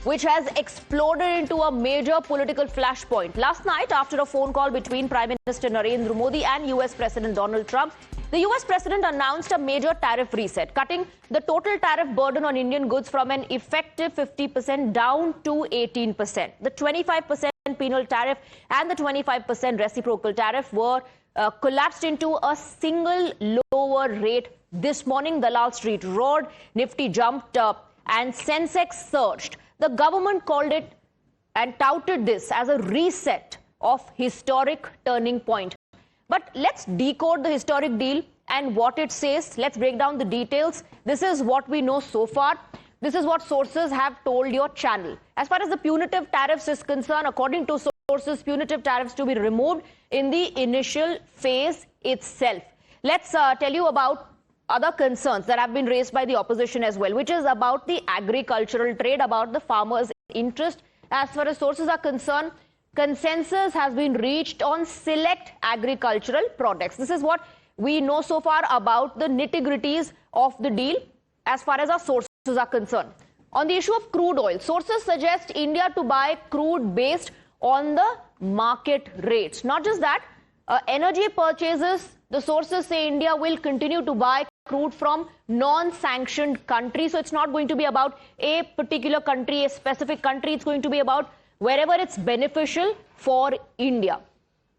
which has exploded into a major political flashpoint. Last night, after a phone call between Prime Minister Narendra Modi and US President Donald Trump, the US President announced a major tariff reset, cutting the total tariff burden on Indian goods from an effective 50% down to 18%. The 25% penal tariff and the 25% reciprocal tariff were collapsed into a single lower rate. This morning, Dalal Street roared, Nifty jumped up, and Sensex surged. The government called it and touted this as a reset of historic turning point. But let's decode the historic deal and what it says. Let's break down the details. This is what we know so far. This is what sources have told your channel. As far as the punitive tariffs is concerned, according to sources, punitive tariffs to be removed in the initial phase itself. Let's tell you about other concerns that have been raised by the opposition as well, which is about the agricultural trade, about the farmers' interest. As far as sources are concerned, consensus has been reached on select agricultural products. This is what we know so far about the nitty-gritties of the deal as far as our sources are concerned. On the issue of crude oil, sources suggest India to buy crude based on the market rates. Not just that, energy purchases, the sources say India will continue to buy crude from non-sanctioned countries. So it's not going to be about a particular country, a specific country. It's going to be about wherever it's beneficial for India.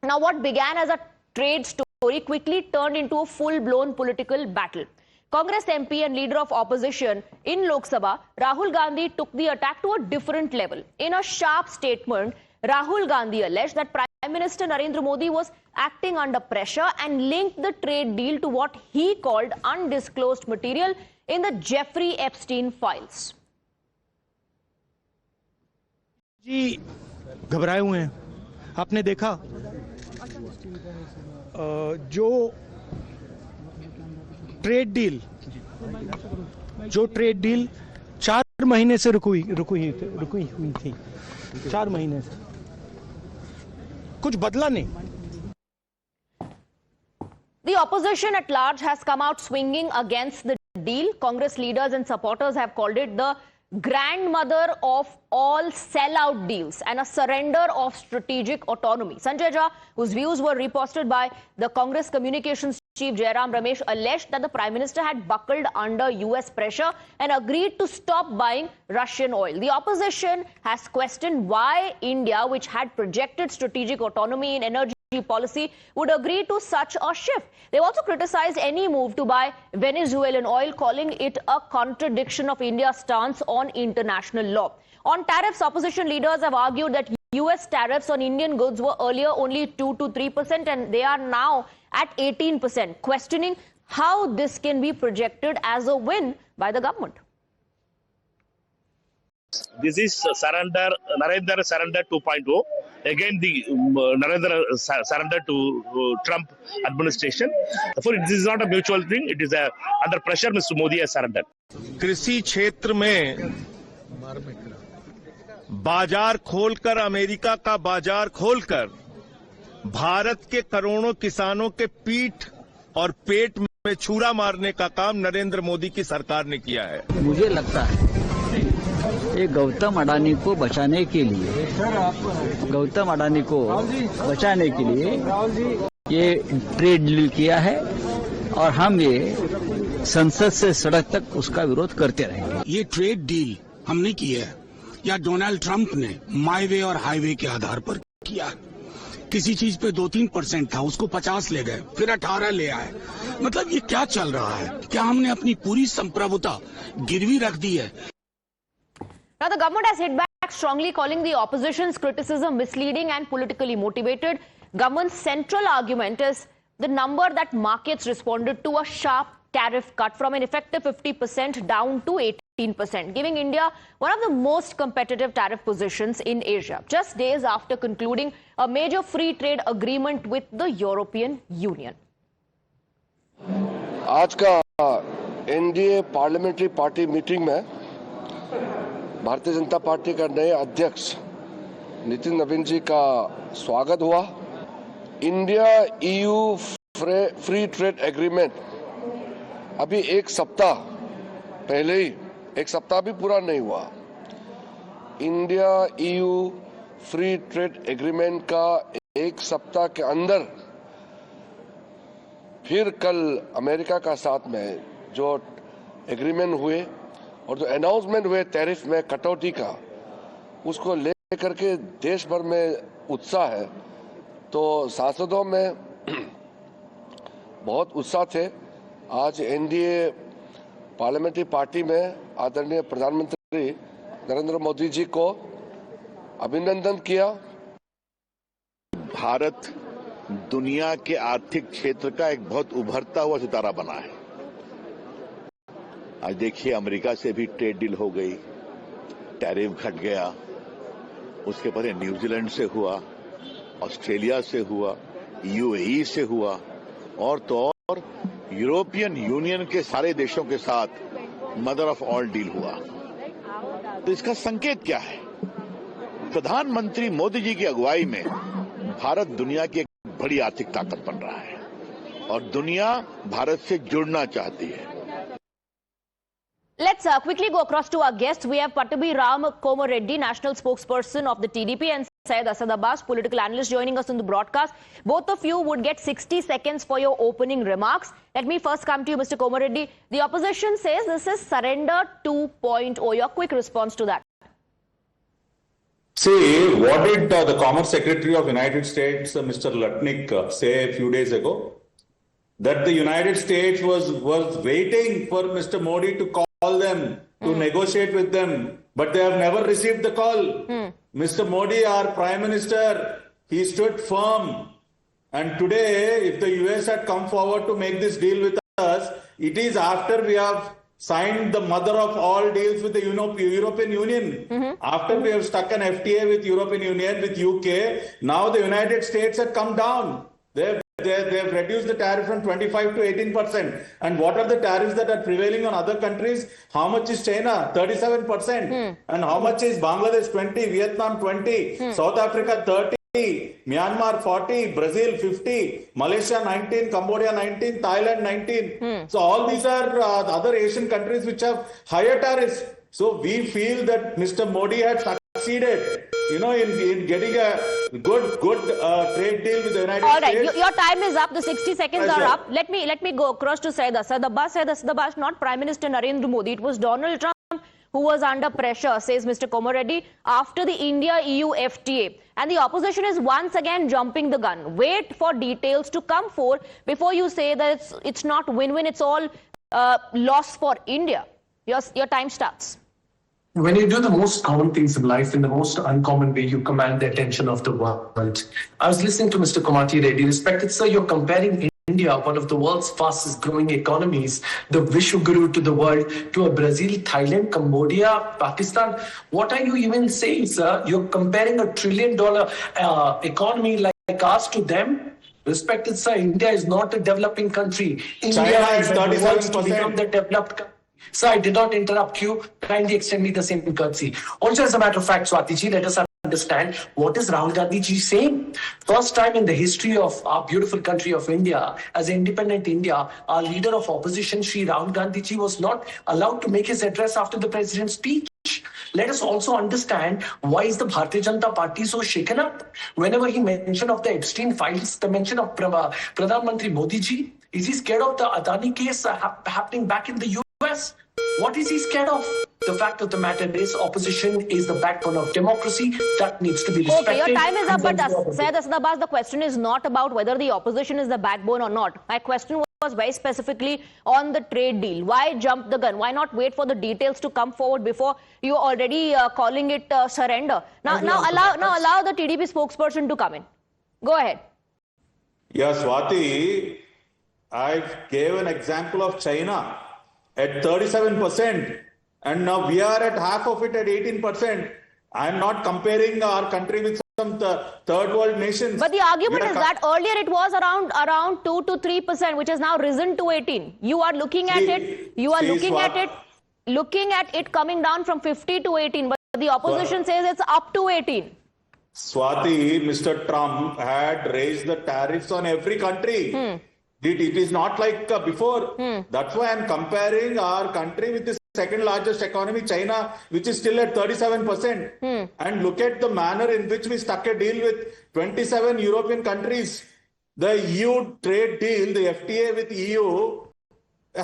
Now, what began as a trade story quickly turned into a full-blown political battle. Congress MP and leader of opposition in Lok Sabha, Rahul Gandhi, took the attack to a different level. In a sharp statement, Rahul Gandhi alleged that Prime Minister Narendra Modi was acting under pressure and linked the trade deal to what he called undisclosed material in the Jeffrey Epstein files. जी घबराए हुए हैं। आपने देखा जो trade deal 4 महीने से रुकी हुई थी 4 महीने से कुछ बदला नहीं। The opposition at large has come out swinging against the deal. Congress leaders and supporters have called it the grandmother of all sellout deals and a surrender of strategic autonomy. Sanjay Jha, whose views were reposted by the Congress communications chief Jairam Ramesh, alleged that the Prime Minister had buckled under US pressure and agreed to stop buying Russian oil. The opposition has questioned why India, which had projected strategic autonomy in energy policy, would agree to such a shift. They've also criticized any move to buy Venezuelan oil, calling it a contradiction of India's stance on international law. On tariffs, opposition leaders have argued that US tariffs on Indian goods were earlier only 2 to 3% and they are now at 18%, questioning how this can be projected as a win by the government. This is surrender, Narendra surrender 2.0. Again, the Narendra surrender to Trump administration. Therefore, this is not a mutual thing. It is under pressure. Mr. Modi has surrendered. कृषि क्षेत्र में बाजार खोलकर, America का बाजार खोलकर भारत के करोड़ों किसानों के पीठ और पेट में छुरा मारने का काम नरेंद्र मोदी की सरकार ने किया है। मुझे लगता है ये गौतम अडानी को बचाने के लिए ये ट्रेड डील किया है और हम ये संसद से सड़क तक उसका विरोध करते रहेंगे। ये ट्रेड डील हमने की है या डोनाल्ड ट्रंप ने माई वे और हाईवे के आधार पर किया। किसी चीज पे 2-3% था, उसको 50 ले गए, फिर 18 ले आए। मतलब ये क्या चल रहा है? क्या हमने अपनी पूरी संप्रभुता गिरवी रख दी है? Now, the government has hit back strongly, calling the opposition's criticism misleading and politically motivated. Government's central argument is the number that markets responded to a sharp tariff cut from an effective 50% down to 18%, giving India one of the most competitive tariff positions in Asia, just days after concluding a major free trade agreement with the European Union. आज का NDA parliamentary party meeting में Bharatiya Janata party का नए अध्यक्ष नितिन नवीन जी का स्वागत हुआ। India EU free trade agreement अभी एक सप्ताह भी पूरा नहीं हुआ। India EU free trade agreement का एक सप्ताह के अंदर फिर कल अमेरिका का साथ में जो एग्रीमेंट हुए और जो अनाउंसमेंट हुए टैरिफ में कटौती का, उसको लेकर के देश भर में उत्साह है। तो सांसदों में बहुत उत्साह थे। आज एनडीए पार्लियामेंट्री पार्टी में आदरणीय प्रधानमंत्री नरेंद्र मोदी जी को अभिनंदन किया। भारत दुनिया के आर्थिक क्षेत्र का एक बहुत उभरता हुआ सितारा बना है। आज देखिए, अमेरिका से भी ट्रेड डील हो गई, टैरिफ घट गया, उसके बाद न्यूजीलैंड से हुआ, ऑस्ट्रेलिया से हुआ, यूएई से हुआ, और तो और यूरोपियन यूनियन के सारे देशों के साथ मदर ऑफ ऑल डील हुआ। तो इसका संकेत क्या है? प्रधानमंत्री मोदी जी की अगुवाई में भारत दुनिया की एक बड़ी आर्थिक ताकत बन रहा है और दुनिया भारत से जुड़ना चाहती है। Let's quickly go across to our guests. We have Pattabi Ram Komareddy, national spokesperson of the TDP, and Syed Asad Abbas, political analyst, joining us on the broadcast. Both of you would get 60 seconds for your opening remarks. Let me first come to you, Mr. Komareddy. The opposition says this is surrender 2.0. Your quick response to that. See, what did the Commerce Secretary of United States, Mr. Lutnick, say a few days ago? That the United States was waiting for Mr. Modi to call them, to negotiate with them, but they have never received the call. Mr. Modi, our Prime Minister, he stood firm. And today, if the US had come forward to make this deal with us, it is after we have signed the mother of all deals with the European Union. After we have stuck an FTA with European Union, with UK, now the United States have come down. They have reduced the tariff from 25 to 18%. And what are the tariffs that are prevailing on other countries? How much is China? 37%. And how much is Bangladesh? 20, Vietnam 20, South Africa 30. Myanmar 40, Brazil 50, Malaysia 19, Cambodia 19, Thailand 19. So all these are other Asian countries which have higher tariffs. So we feel that Mr. Modi had succeeded, in getting a good trade deal with the United States. All right, your time is up. The 60 seconds are up. Let me go across to Syed Asad Abbas. Syed Asad Abbas, not Prime Minister Narendra Modi. It was Donald Trump who was under pressure, says Mr. Komareddy, after the India-EU FTA. And the opposition is once again jumping the gun. Wait for details to come forth before you say that it's not win-win, it's all loss for India. Your time starts. When you do the most common things in life in the most uncommon way, you command the attention of the world. I was listening to Mr. Komareddy. Respected sir, you're comparing India, one of the world's fastest growing economies, the Vishwaguru to the world, to a Brazil, Thailand, Cambodia, Pakistan. What are you even saying, sir? You're comparing $1 trillion economy like ours to them? Respected sir, India is not a developing country. India is 37% to become the developed country. Sir, I did not interrupt you. Kindly extend me the same courtesy. Also, as a matter of fact, Swati ji, let us understand what is Rahul Gandhi ji saying. First time in the history of our beautiful country of India, as independent India, our leader of opposition, Shri Rahul Gandhi ji, was not allowed to make his address after the president's speech. Let us also understand why is the Bharatiya Janata Party so shaken up? Whenever he mentioned of the Epstein files, the mention of Pradhan Mantri Modi ji, is he scared of the Adani case happening back in the US? What is he scared of? The fact of the matter is, opposition is the backbone of democracy. That needs to be respected. Okay, your time is up, but Syed Asad Abbas, the question is not about whether the opposition is the backbone or not. My question was very specifically on the trade deal. Why jump the gun? Why not wait for the details to come forward before you already calling it surrender? Now allow the TDP spokesperson to come in. Go ahead. Yeah, Swati, I gave an example of China at 37%, and now we are at half of it at 18%. I am not comparing our country with some third world nations. But the argument is that earlier it was around 2 to 3%, which has now risen to 18. You are looking at it. You are looking at it coming down from 50 to 18. But the opposition says it's up to 18. Swati, Mr. Trump had raised the tariffs on every country. It is not like before. That's why I'm comparing our country with the second largest economy, China, which is still at 37%. And look at the manner in which we stuck a deal with 27 European countries. The EU trade deal, the FTA with EU,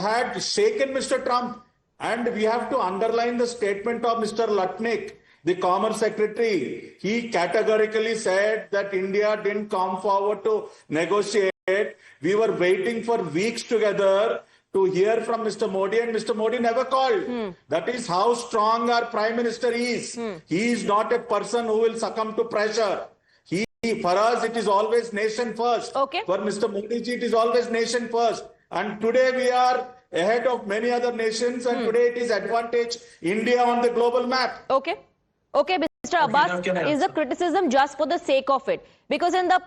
had shaken Mr. Trump. And we have to underline the statement of Mr. Lutnick, the Commerce Secretary. He categorically said that India didn't come forward to negotiate. We were waiting for weeks together to hear from Mr. Modi, and Mr. Modi never called. That is how strong our Prime Minister is. He is not a person who will succumb to pressure. For us, it is always nation first. Okay. For Mr. Modi ji, it is always nation first. And today we are ahead of many other nations, and today it is advantage India on the global map. Okay. Okay, Mr. Abbas, is the criticism just for the sake of it? Because in the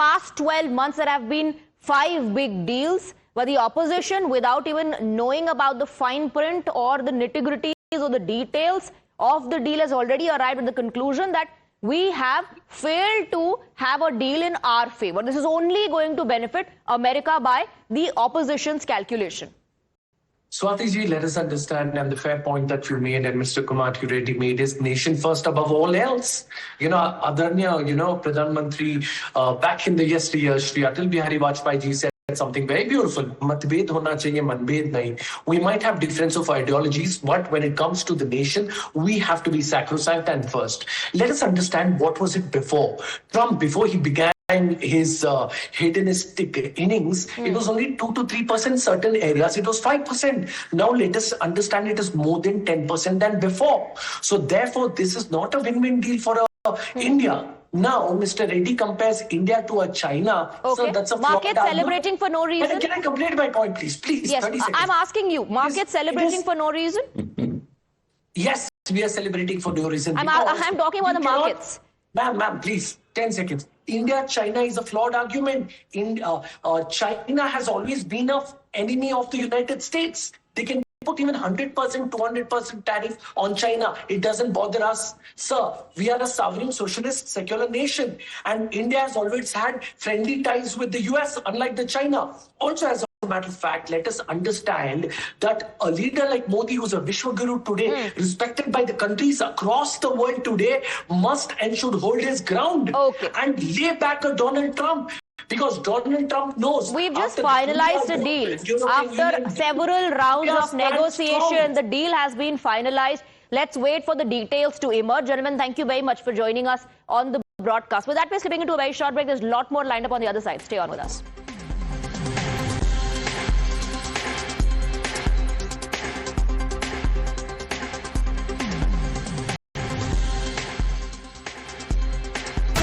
past 12 months, there have been 5 big deals, but the opposition, without even knowing about the fine print or the nitty-gritties or the details of the deal, has already arrived at the conclusion that we have failed to have a deal in our favor. This is only going to benefit America by the opposition's calculation. Swati ji, let us understand, and the fair point that you made and Mr. Kumar Reddy made is nation first above all else. Adarnya, Pradhan Mantri, back in the yesteryear, Shri Atal Bihari Vajpayee ji said something very beautiful. Matbhed hona chahiye, manbhed nahi. We might have difference of ideologies, but when it comes to the nation, we have to be sacrosanct and first. Let us understand what was it before. Trump, before he began his hedonistic innings, it was only 2 to 3%. Certain areas, it was 5%. Now let us understand it is more than 10% than before. So therefore, this is not a win-win deal for India. Now, Mr. Reddy compares India to a China. Okay. So that's a market celebrating for no reason. Can I complete my point, please? Please, yes, 30 seconds. I'm asking you. Market celebrating for no reason? Yes, we are celebrating for no reason. I'm talking about the markets. Ma'am, please, 10 seconds. India-China is a flawed argument. China has always been an enemy of the United States. They can put even 100%, 200% tariff on China. It doesn't bother us. Sir, we are a sovereign, socialist, secular nation. And India has always had friendly ties with the US, unlike the China. Also, as a matter of fact, let us understand that a leader like Modi, who's a Vishwaguru today, respected by the countries across the world today, must and should hold his ground and lay back a Donald Trump. Because Donald Trump knows. We've just finalized a deal. After several rounds of negotiation, the deal has been finalized. Let's wait for the details to emerge. Gentlemen, thank you very much for joining us on the broadcast. With that, we're slipping into a very short break. There's a lot more lined up on the other side. Stay on with us.